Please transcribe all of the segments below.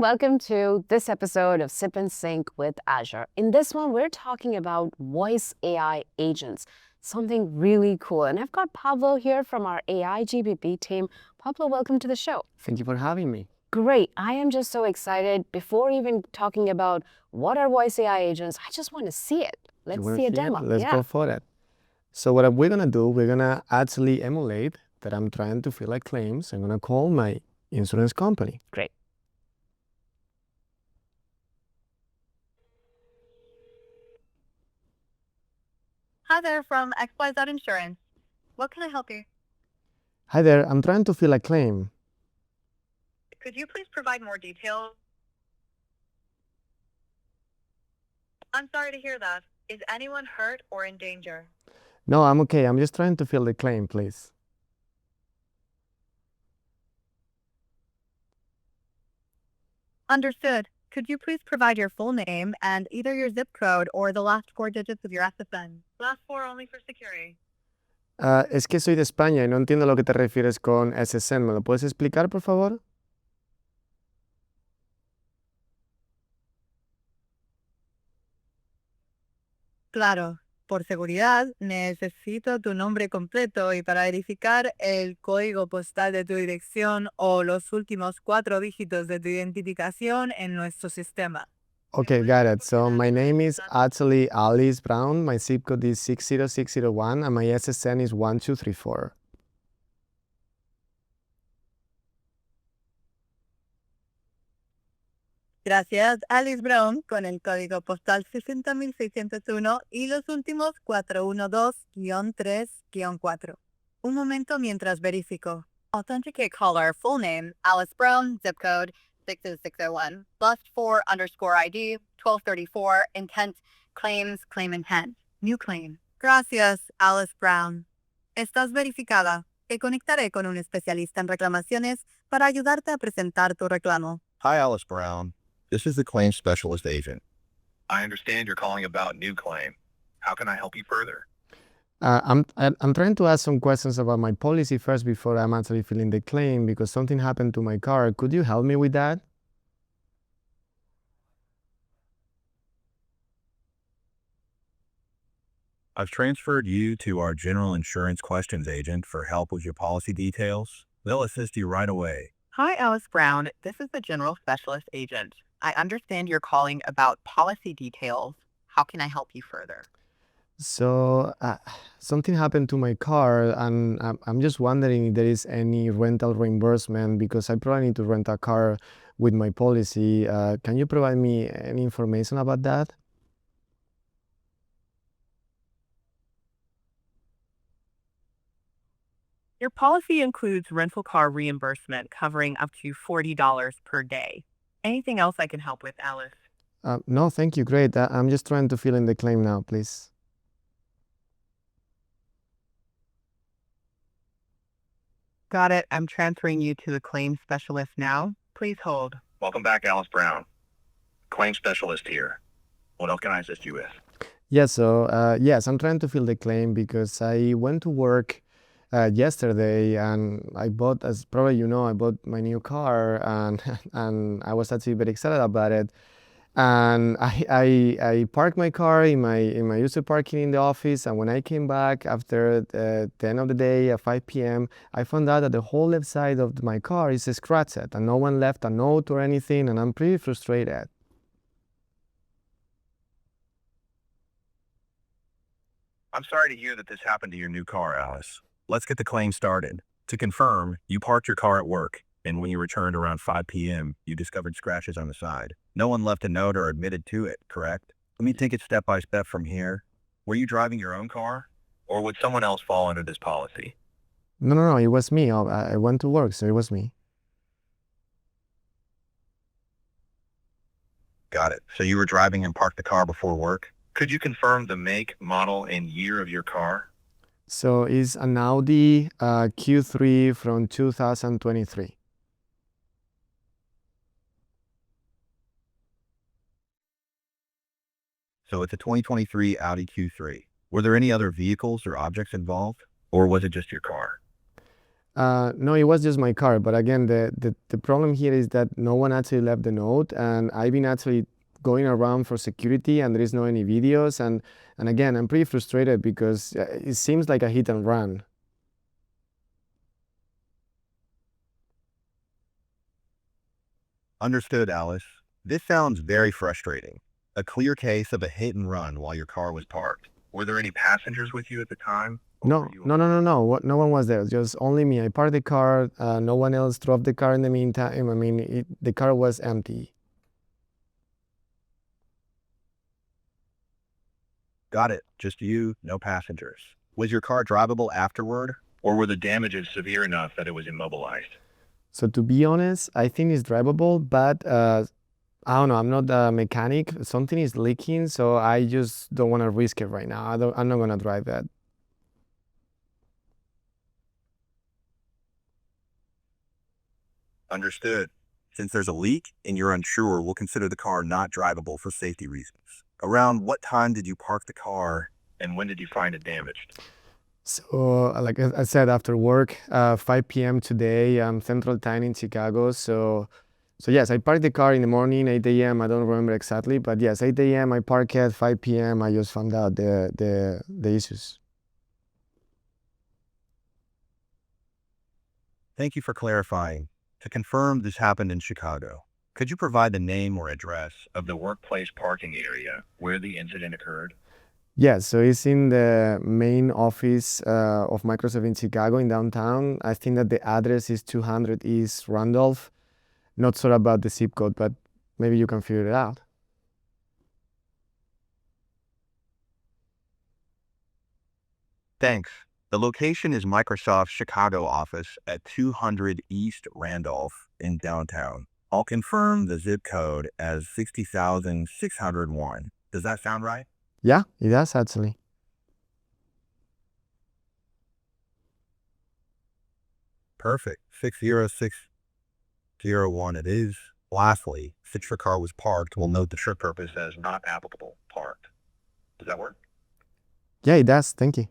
and welcome to this episode of Sip and Sync with Azure. In this one, we're talking about voice AI agents, something really cool. And I've got Pablo here from our AI GBB team. Pablo, welcome to the show. Thank you for having me. Great. I am just so excited. Before even talking about what are voice AI agents, I just want to see it. Let's see a demo. Let's go for it. So what we're going to do, we're going to actually emulate that I'm trying to fill out claims. I'm going to call my insurance company. Great. Hi there from XYZ Insurance. What can I help you? Hi there, I'm trying to fill a claim. Could you please provide more details? I'm sorry to hear that. Is anyone hurt or in danger? No, I'm okay. I'm just trying to fill the claim, please. Understood. Could you please provide your full name and either your zip code or the last 4 digits of your SSN? Last 4 only for security. Es que soy de España y no entiendo lo que te refieres con SSN. ¿Me lo puedes explicar, por favor? Claro. Por seguridad, necesito tu nombre completo y para verificar el código postal de tu dirección o los últimos 4 dígitos de tu identificación en nuestro sistema. Okay, got it. So my name is actually Alice Brown. My zip code is 60601 and my SSN is 1234. Gracias, Alice Brown, con el código postal 60601 y los últimos 412-3-4. Un momento mientras verifico. Authenticate caller, full name, Alice Brown, zip code 60601, +4 _ ID, 1234, intent, claims, claim intent, new claim. Gracias, Alice Brown. Estás verificada. Te conectaré con un especialista en reclamaciones para ayudarte a presentar tu reclamo. Hi, Alice Brown. This is the claims specialist agent. I understand you're calling about new claim. How can I help you further? I'm trying to ask some questions about my policy first before I'm actually filling the claim because something happened to my car. Could you help me with that? I've transferred you to our general insurance questions agent for help with your policy details. They'll assist you right away. Hi, Alice Brown. This is the General Specialist Agent. I understand you're calling about policy details. How can I help you further? So something happened to my car and I'm just wondering if there is any rental reimbursement because I probably need to rent a car with my policy. Can you provide me any information about that? Your policy includes rental car reimbursement covering up to $40 per day. Anything else I can help with, Alice? No, thank you. Great. I'm just trying to fill in the claim now, please. Got it. I'm transferring you to the claims specialist now. Please hold. Welcome back, Alice Brown. Claims specialist here. What else can I assist you with? Yeah, so yes, I'm trying to fill the claim because I went to work yesterday and I bought, as probably you know, I bought my new car and and I was actually very excited about it. And I parked my car in my user parking in the office, and when I came back after the end of the day at 5 p.m., I found out that the whole left side of my car is scratched and no one left a note or anything, and I'm pretty frustrated. I'm sorry to hear that this happened to your new car, Alice. Let's get the claim started. To confirm, you parked your car at work, and when you returned around 5 p.m., you discovered scratches on the side. No one left a note or admitted to it, correct? Let me take it step by step from here. Were you driving your own car, or would someone else fall under this policy? No, it was me. I went to work, so it was me. Got it. So you were driving and parked the car before work? Could you confirm the make, model, and year of your car? So it's an Audi Q3 from 2023. So it's a 2023 Audi Q3. Were there any other vehicles or objects involved, or was it just your car? No, it was just my car. But again, the problem here is that no one actually left the note, and I've been actually going around for security, and there is no any videos. And again, I'm pretty frustrated because it seems like a hit and run. Understood, Alice. This sounds very frustrating. A clear case of a hit and run while your car was parked. Were there any passengers with you at the time? No. No one was there. Just only me. I parked the car. No one else drove the car in the meantime. I mean, the car was empty. Got it. Just you, no passengers. Was your car drivable afterward, or were the damages severe enough that it was immobilized? So to be honest, I think it's drivable, but I don't know. I'm not a mechanic. Something is leaking, so I just don't want to risk it right now. I'm not gonna drive that. Understood. Since there's a leak and you're unsure, we'll consider the car not drivable for safety reasons. Around what time did you park the car, and when did you find it damaged? So, like I said, after work, 5 p.m. today, Central Time in Chicago. So yes, I parked the car in the morning, 8 a.m. I don't remember exactly, but yes, 8 a.m. I parked at 5 p.m. I just found out the issues. Thank you for clarifying. To confirm, this happened in Chicago. Could you provide the name or address of the workplace parking area where the incident occurred? Yes, so it's in the main office of Microsoft in Chicago in downtown. I think that the address is 200 East Randolph. Not sure about the zip code, but maybe you can figure it out. Thanks. The location is Microsoft's Chicago office at 200 East Randolph in downtown. I'll confirm the zip code as 60,601. Does that sound right? Yeah, it does actually. Perfect. 60601 it is. Lastly, since your car was parked, we'll note the trip purpose as not applicable parked. Does that work? Yeah, it does. Thank you.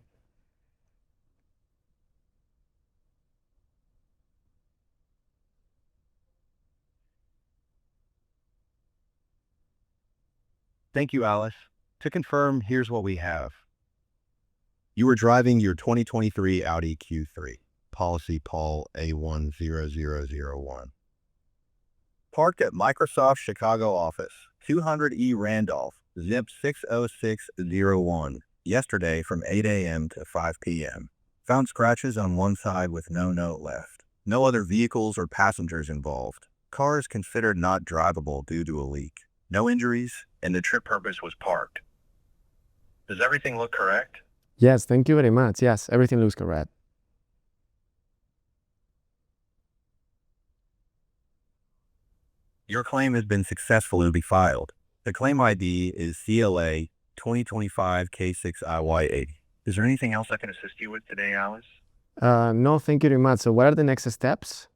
Thank you, Alice. To confirm, here's what we have. You were driving your 2023 Audi Q3, policy Paul A10001. Parked at Microsoft Chicago office, 200E Randolph, zip 60601, yesterday from 8 a.m. to 5 p.m. Found scratches on one side with no note left. No other vehicles or passengers involved. Car is considered not drivable due to a leak. No injuries, and the trip purpose was parked. Does everything look correct? Yes, thank you very much. Yes, everything looks correct. Your claim has been successfully filed. The claim ID is CLA 2025 K6IY80. Is there anything else I can assist you with today, Alice? No, thank you very much. So what are the next steps?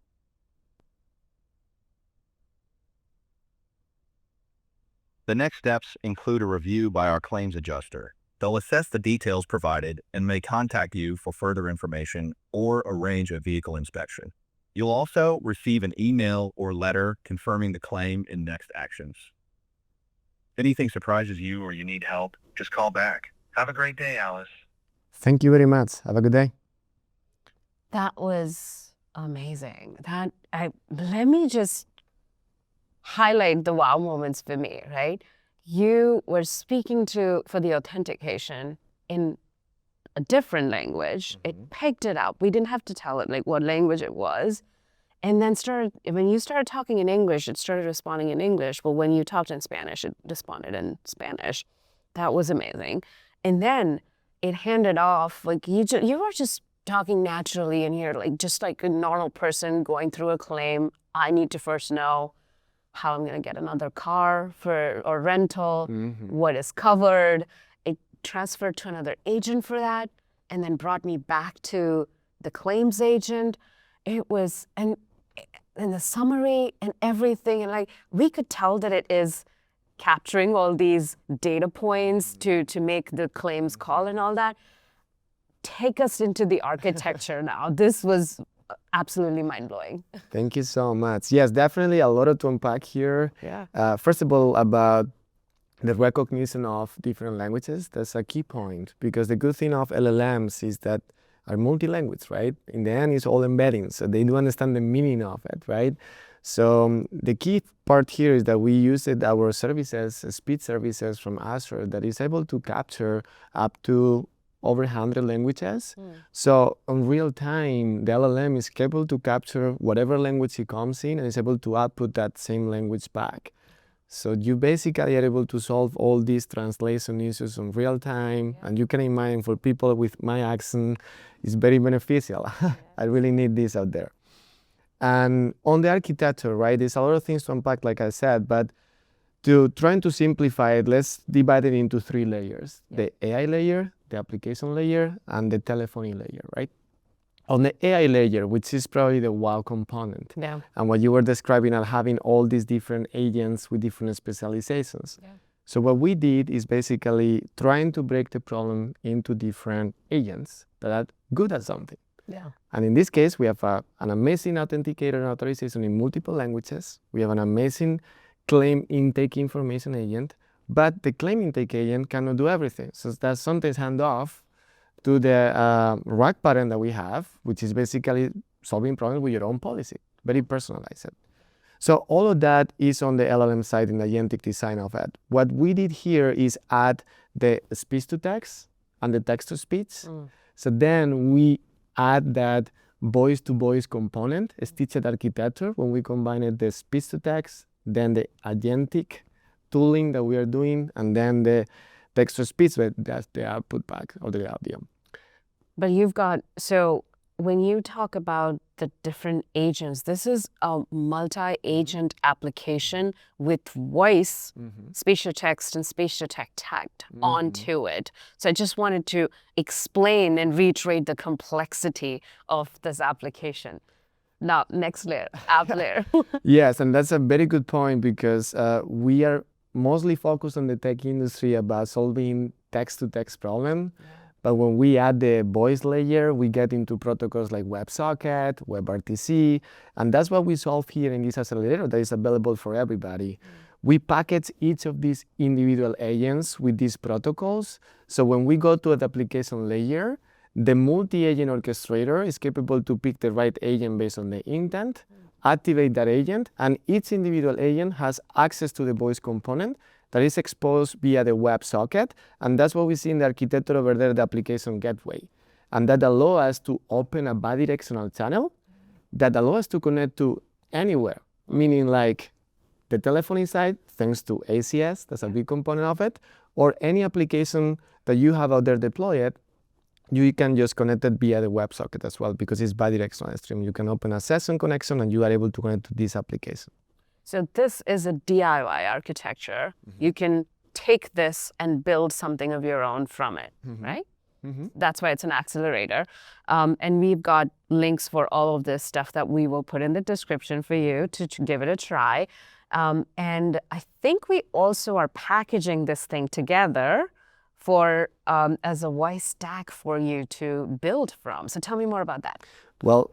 The next steps include a review by our claims adjuster. They'll assess the details provided and may contact you for further information or arrange a vehicle inspection. You'll also receive an email or letter confirming the claim and next actions. If anything surprises you or you need help, just call back. Have a great day, Alice. Thank you very much. Have a good day. That was amazing. Let me just highlight the wow moments for me, right? You were speaking for the authentication in a different language. It picked it up. We didn't have to tell it like what language it was. And then when you started talking in English, it started responding in English. But when you talked in Spanish, it responded in Spanish. That was amazing. And then it handed off, like you were just talking naturally in here, like just like a normal person going through a claim. I need to first know how I'm going to get another car or rental, what is covered. It transferred to another agent for that, and then brought me back to the claims agent. It was, and the summary and everything, and like we could tell that it is capturing all these data points to make the claims call and all that. Take us into the architecture now. This was absolutely mind-blowing. Thank you so much. Yes, definitely a lot to unpack here. Yeah. First of all, about the recognition of different languages, that's a key point, because the good thing of LLMs is that are multi-language, right? In the end, it's all embedding, so they do understand the meaning of it, right? So the key part here is that we use our services, speech services from Azure, that is able to capture up to over 100 languages. So in real time, the LLM is capable to capture whatever language it comes in and is able to output that same language back. So you basically are able to solve all these translation issues in real time. And you can imagine for people with my accent, it's very beneficial. I really need this out there. And on the architecture, right, there's a lot of things to unpack, like I said, but trying to simplify it, let's divide it into 3 layers. The AI layer, the application layer, and the telephony layer, right? On the AI layer, which is probably the wow component, and what you were describing of having all these different agents with different specializations. So what we did is basically trying to break the problem into different agents that are good at something. And in this case, we have an amazing authenticator and authorization in multiple languages. We have an amazing claim intake information agent, but the claim intake agent cannot do everything. So that's sometimes handoff to the RAG pattern that we have, which is basically solving problems with your own policy, very personalized. So all of that is on the LLM side in the agentic design of it. What we did here is add the speech-to-text and the text-to-speech. So then we add that voice-to-voice component, a stitched architecture, when we combine it, the speech-to-text, then the agentic tooling that we are doing, and then the text-to-speech, that's the output back of the audio. But you've got, so when you talk about the different agents, this is a multi-agent application with voice, speech-to-text, and speech-to-text tagged onto it. So I just wanted to explain and reiterate the complexity of this application. Now, next layer, app layer. Yes, and that's a very good point, because we are mostly focused on the tech industry about solving text-to-text problem. But when we add the voice layer, we get into protocols like WebSocket, WebRTC, and that's what we solve here in this accelerator that is available for everybody. We package each of these individual agents with these protocols. So when we go to the application layer, the multi-agent orchestrator is capable to pick the right agent based on the intent, activate that agent, and each individual agent has access to the voice component that is exposed via the WebSocket, and that's what we see in the architecture over there, the application gateway. And that allows us to open a bidirectional channel that allows us to connect to anywhere, meaning like the telephony side, thanks to ACS, that's a big component of it, or any application that you have out there deployed, you can just connect it via the WebSocket as well, because it's bidirectional stream. You can open a session connection and you are able to connect to this application. So this is a DIY architecture. You can take this and build something of your own from it, right? That's why it's an accelerator. And we've got links for all of this stuff that we will put in the description for you to give it a try. And I think we also are packaging this thing together for as a voice stack for you to build from. So tell me more about that. Well,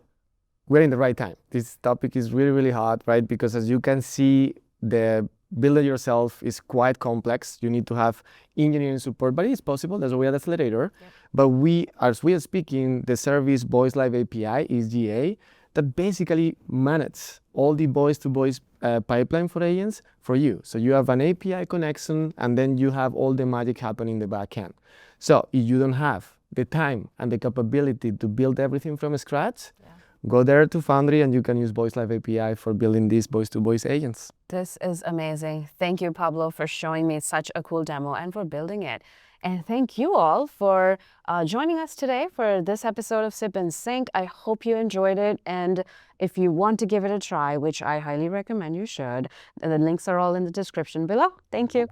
we're in the right time. This topic is really, really hot, right? Because as you can see, the build it yourself is quite complex. You need to have engineering support, but it's possible. That's why we have the accelerator. But as we are speaking, the service Voice Live API is GA that basically manages all the voice-to-voice pipeline for agents for you. So you have an API connection, and then you have all the magic happening in the back end. So if you don't have the time and the capability to build everything from scratch, go there to Foundry and you can use Voice Live API for building these voice-to-voice agents. This is amazing. Thank you, Pablo, for showing me such a cool demo and for building it. And thank you all for joining us today for this episode of Sip and Sync. I hope you enjoyed it. And if you want to give it a try, which I highly recommend you should, the links are all in the description below. Thank you.